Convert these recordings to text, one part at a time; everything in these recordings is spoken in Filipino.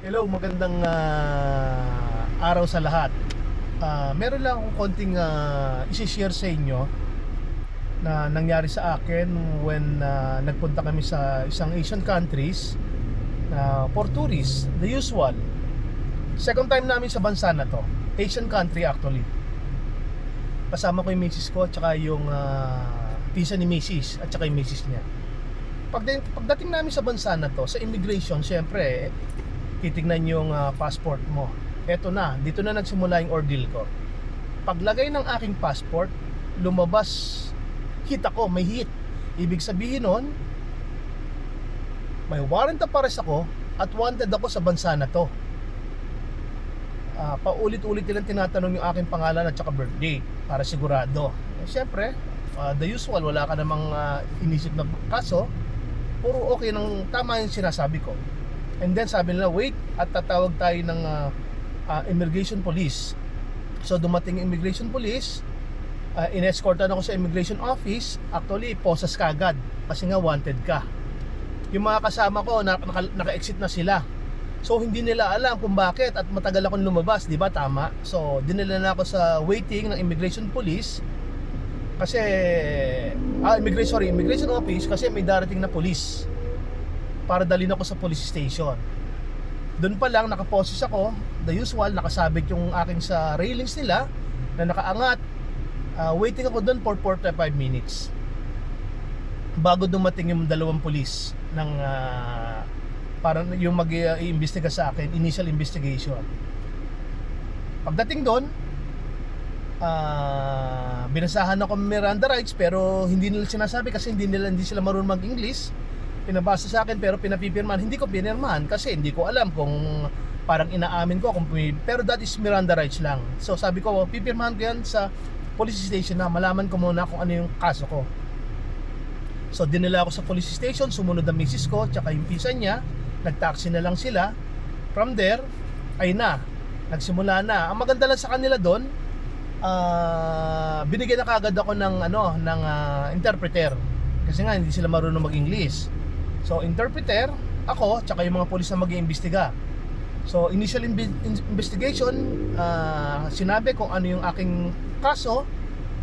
Hello, magandang araw sa lahat. Meron lang akong konting isi-share sa inyo na nangyari sa akin when nagpunta kami sa isang Asian countries for tourists, the usual. Second time namin sa bansa na to, Asian country actually. Kasama ko yung misis ko at saka yung pisa ni misis at saka yung misis niya. Pagdating namin sa bansa na to, sa immigration, syempre titignan yung passport mo. Eto na, dito na nagsimula yung ordeal ko. Paglagay ng aking passport, lumabas, hit ako, may hit. Ibig sabihin nun, may warrant of arrest ako at wanted ako sa bansa na to. Paulit-ulit nilang tinatanong yung aking pangalan at saka birthday para sigurado. Siyempre, the usual, wala ka namang inisip na kaso, puro okay ng tama yung sinasabi ko. And then sabi nila, wait, at tatawag tayo ng immigration police. So dumating yung immigration police, in-escortan ako sa immigration office. Actually, posas ka agad kasi nga wanted ka. Yung mga kasama ko, naka-exit na sila. So hindi nila alam kung bakit at matagal akong lumabas, di ba? Tama. So dinala na ako sa waiting ng immigration police kasi immigration office kasi may darating na police para dalhin ako sa police station. Doon pa lang nakaposes ako, the usual, nakasabit yung aking sa railings nila na nakaangat. Waiting ako doon for 45 minutes bago dumating yung dalawang police ng parang yung mag-iimbestiga sa akin, initial investigation. Pagdating doon, binasahan ako ng Miranda rights pero hindi nila sinasabi kasi hindi sila marunong mag-English. Pinabasa sa akin pero pinapipirmahan. Hindi ko pinirmahan kasi hindi ko alam kung parang inaamin ko kung pero that is Miranda rights lang. So sabi ko, pipirmahan ko yan sa police station na malaman ko muna kung ano yung kaso ko. So dinala ako sa police station, sumunod ang misis ko tsaka yung pisa niya, nagtaxi na lang sila. From there, ay nagsimula na. Ang maganda lang sa kanila doon, binigyan na kagad ako ng interpreter kasi nga hindi sila marunong mag-English. So interpreter, ako, tsaka yung mga pulis na mag-iimbestiga. So initial investigation, sinabi kung ano yung aking kaso.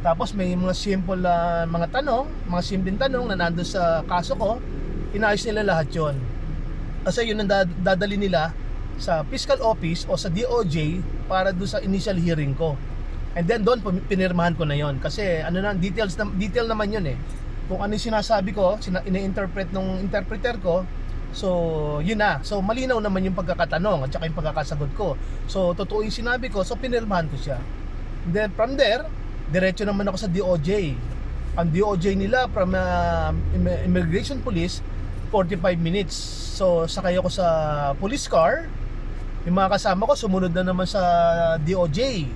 Tapos may mga simple mga simpleng tanong na nandun sa kaso ko. Inayos nila lahat yon. Kasi yun ang dadali nila sa fiscal office o sa DOJ para doon sa initial hearing ko. And then doon pinirmahan ko na yon. Kasi detail naman yun eh. Kung ano yung sinasabi ko, ina-interpret ng interpreter ko. So yun na. So malinaw naman yung pagkakatanong at saka yung pagkakasagot ko. So totoo yung sinabi ko, so pinirmahan ko siya. And then from there, diretso naman ako sa DOJ. Ang DOJ nila from immigration police, 45 minutes. So sakay ako sa police car. Yung mga kasama ko sumunod na naman sa DOJ.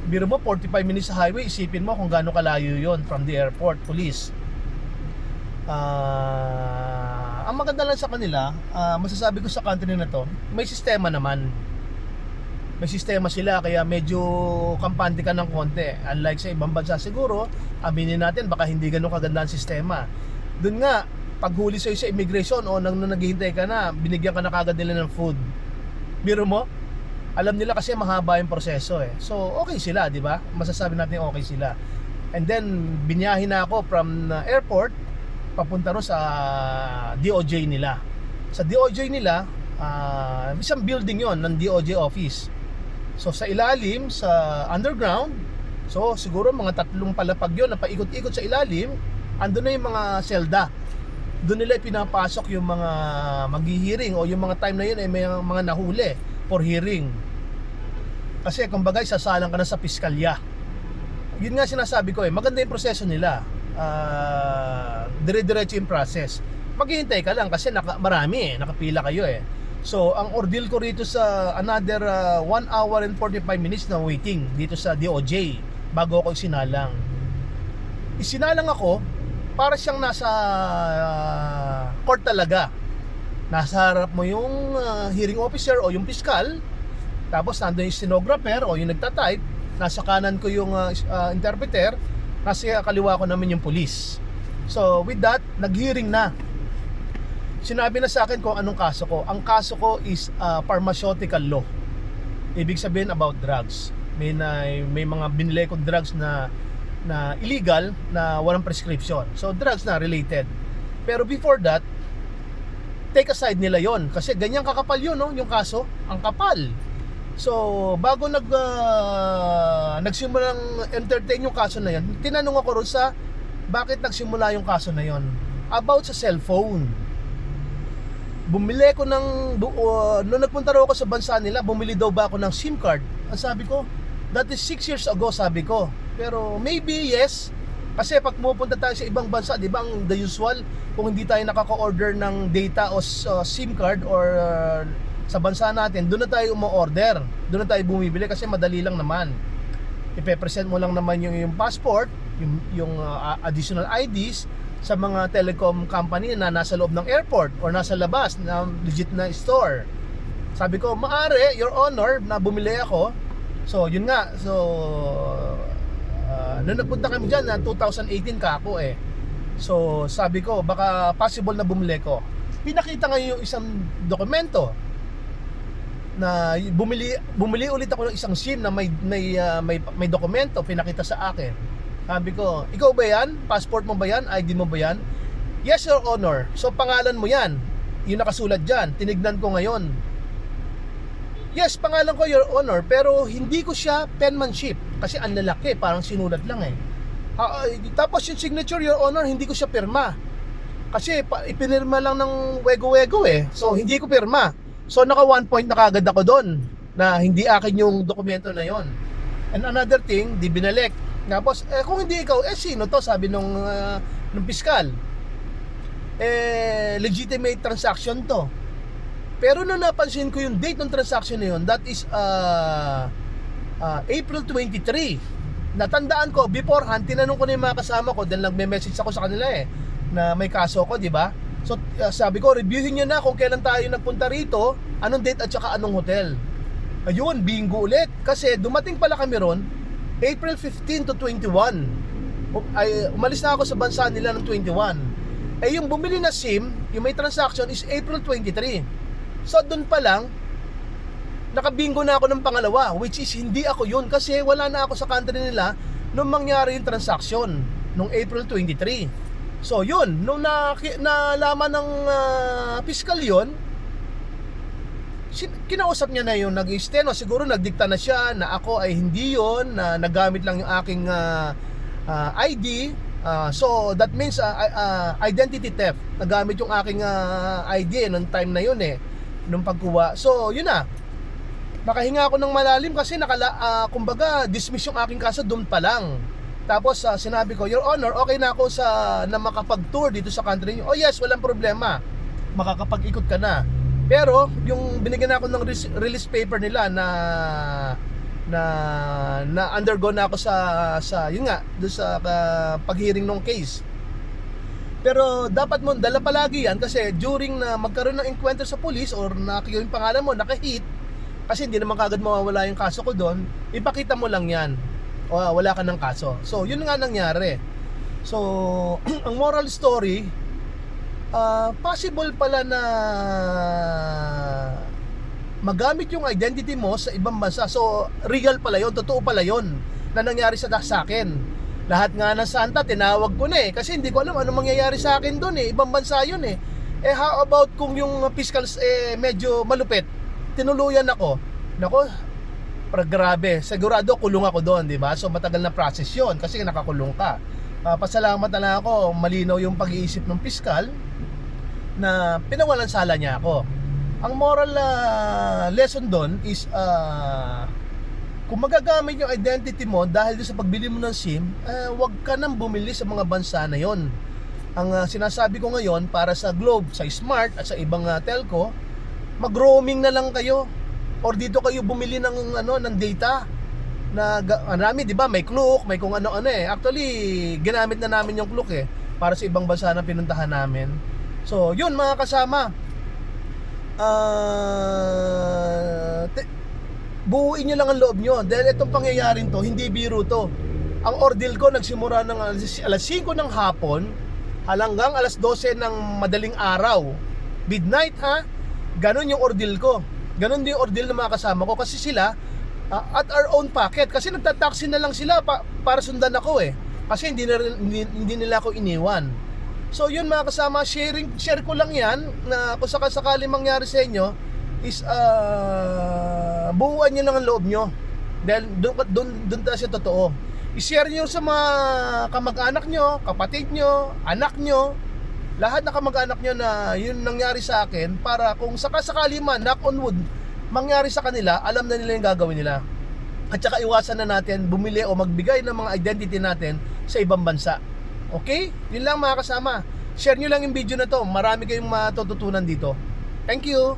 Biro mo 45 minutes sa highway, isipin mo kung gaano kalayo yon from the airport police. Ang maganda lang sa kanila, masasabi ko sa country na to, may sistema naman. May sistema sila kaya medyo kampante ka ng konti. Unlike sa ibang bansa siguro, aminin natin baka hindi ganun kaganda ang sistema. Doon nga, paghuli sa'yo sa immigration o nang naghihintay ka na, binigyan ka na kagad nila ng food. Biro mo, alam nila kasi mahaba yung proseso eh. So okay sila, di ba? Masasabi natin okay sila. And then binyahin na ako from airport papunta ro sa DOJ nila. Sa DOJ nila, isang building yon ng DOJ office. So sa ilalim, sa underground, so siguro mga 3 palapag yon na paikot-ikot sa ilalim, andun na yung mga selda. Doon nila pinapasok yung mga maghihiring o yung mga time na yun ay may mga nahuli for hearing. Kasi kumbaga sasalang ka na sa piskalya. Yun nga sinasabi ko eh, maganda yung proseso nila. Dire-diretso yung process. Maghihintay ka lang kasi marami eh, nakapila kayo eh. So ang ordeal ko rito sa another 1 hour and 45 minutes na waiting dito sa DOJ bago ako isinalang. Isinalang ako para siyang nasa court talaga. Nasa harap mo yung hearing officer o yung piskal. Tapos nandun yung stenographer o yung nagtatype. Nasa kanan ko yung interpreter. Nasa kaliwa ko naman yung police. So with that, nag-hearing na. sinabi na sa akin kung anong kaso ko. Ang kaso ko is pharmaceutical law. Ibig sabihin about drugs. May mga binili kong drugs na illegal na walang prescription. So drugs na related. Pero before that, take aside nila yon kasi ganyan kakapal yun, no? Yung kaso, ang kapal. So bago nagsimulang entertain yung kaso na yon, tinanong ako ron sa bakit nagsimula yung kaso na yon. About sa cellphone. Bumili ko ng nung nagpunta raw ako sa bansa nila, bumili daw ba ako ng SIM card? Ang sabi ko, that is 6 years ago, sabi ko. Pero maybe yes, kasi pag pumupunta tayo sa ibang bansa, di ba ang the usual, kung hindi tayo nakaka-order ng data o SIM card or sa bansa natin, doon na tayo umo-order, doon na tayo bumibili kasi madali lang naman. Ipe-present mo lang naman yung passport, yung additional IDs sa mga telecom company na nasa loob ng airport or nasa labas na legit na store. Sabi ko, maaari, Your Honor, na bumili ako. So yun nga, so nung nagpunta kami dyan na 2018 ka ako eh. So sabi ko, baka possible na bumili ko. Pinakita ngayon yung isang dokumento na bumili ulit ako ng isang SIM na may dokumento, pinakita sa akin. Sabi ko, ikaw ba yan? Passport mo ba yan? ID mo ba yan? Yes, Your Honor. So pangalan mo yan. Yung nakasulat dyan. Tinignan ko ngayon. Yes, pangalan ko, Your Honor, pero hindi ko siya penmanship kasi ang lalaki, parang sinulat lang eh. Tapos yung signature, Your Honor, hindi ko siya pirma kasi ipinirma lang ng wego-wego eh. So hindi ko pirma. So naka 1 point na kagad ako doon na hindi akin yung dokumento na yon. And another thing, di binalik. Tapos kung hindi ikaw, sino to? Sabi nung piskal. Legitimate transaction to. Pero nung napansin ko yung date ng transaction na yun, that is April 23. Natandaan ko, beforehand, tinanong ko na yung mga kasama ko dahil nagme-message ako sa kanila eh, na may kaso ko, di ba? So sabi ko, reviewin nyo na kung kailan tayo nagpunta rito, anong date at saka anong hotel. Ayun, bingo ulit. Kasi dumating pala kami ron, April 15 to 21. Umalis na ako sa bansa nila ng 21. Yung bumili na SIM, yung may transaction is April 23. So doon pa lang nakabingo na ako ng pangalawa, which is hindi ako yun kasi wala na ako sa country nila nung mangyari yung transaction nung April 23. So yun, nung nalaman ng piskal yun, kinausap niya na yung nag-steno, siguro nagdikta na siya na ako ay hindi yun, na nagamit lang yung aking ID. So that means identity theft. Nagamit yung aking ID nung time na yun eh, nung pagkuha. So yun na, nakahinga ako ng malalim kasi kumbaga dismiss yung aking kaso doon pa lang. Tapos sinabi ko, Your Honor, okay na ako na makapag-tour dito sa country niyo. Oh yes, walang problema, makakapag-ikot ka na. Pero yung binigyan ako ng release paper nila na undergo na ako sa yun nga, doon sa pag-hearing ng case. Pero dapat mo dala palagi yan kasi during na magkaroon ng encounter sa police or yung pangalan mo naka-hit, kasi hindi naman kagad mawawala yung kaso ko doon, ipakita mo lang yan o wala ka ng kaso. So yun nga nangyari. So ang moral story, possible pala na magamit yung identity mo sa ibang bansa. So real pala yun, totoo pala yun na nangyari sa akin. Lahat nga ng Santa tinawag ko na eh kasi hindi ko alam ano mangyayari sa akin doon eh, ibang bansa yun eh. How about kung yung fiscals medyo malupit, tinuluyan ako. Nako, grabe, sigurado kulong ako doon, di ba? So matagal na process yun kasi nakakulong ka. Pasalamat na lang ako, malinaw yung pag-iisip ng piskal na pinawalan sala niya ako. Ang moral lesson doon is kung magagamit yung identity mo dahil sa pagbili mo ng SIM, wag ka nang bumili sa mga bansa na yon. Ang sinasabi ko ngayon para sa Globe, sa Smart at sa ibang telco, mag-roaming na lang kayo or dito kayo bumili ng ng data na marami, di ba? May Klook, may kung ano-ano eh. Actually, ginamit na namin yung Klook eh para sa ibang bansa na pinuntahan namin. So, yun mga kasama. Buuin nyo lang ang loob nyo dahil itong pangyayaring to, hindi biro to. Ang ordeal ko nagsimula ng alas 5 ng hapon hanggang alas 12 ng madaling araw. midnight ha. Ganon yung ordeal ko. Ganon din yung ordeal ng mga kasama ko kasi sila at our own pocket kasi nagtataksi na lang sila para sundan ako kasi hindi nila ako iniwan. So yun mga kasama, share ko lang yan na kung sakali mangyari sa inyo is buuan nyo lang ang loob nyo dahil doon tayo sa totoo. I-share nyo sa mga kamag-anak nyo, kapatid nyo, anak nyo, lahat na kamag-anak nyo na yun nangyari sa akin para kung sakali man, knock on wood, mangyari sa kanila, alam na nila yung gagawin nila. At saka iwasan na natin bumili o magbigay ng mga identity natin sa ibang bansa. Okay? Yun lang mga kasama. Share nyo lang yung video na to. Marami kayong matututunan dito. Thank you!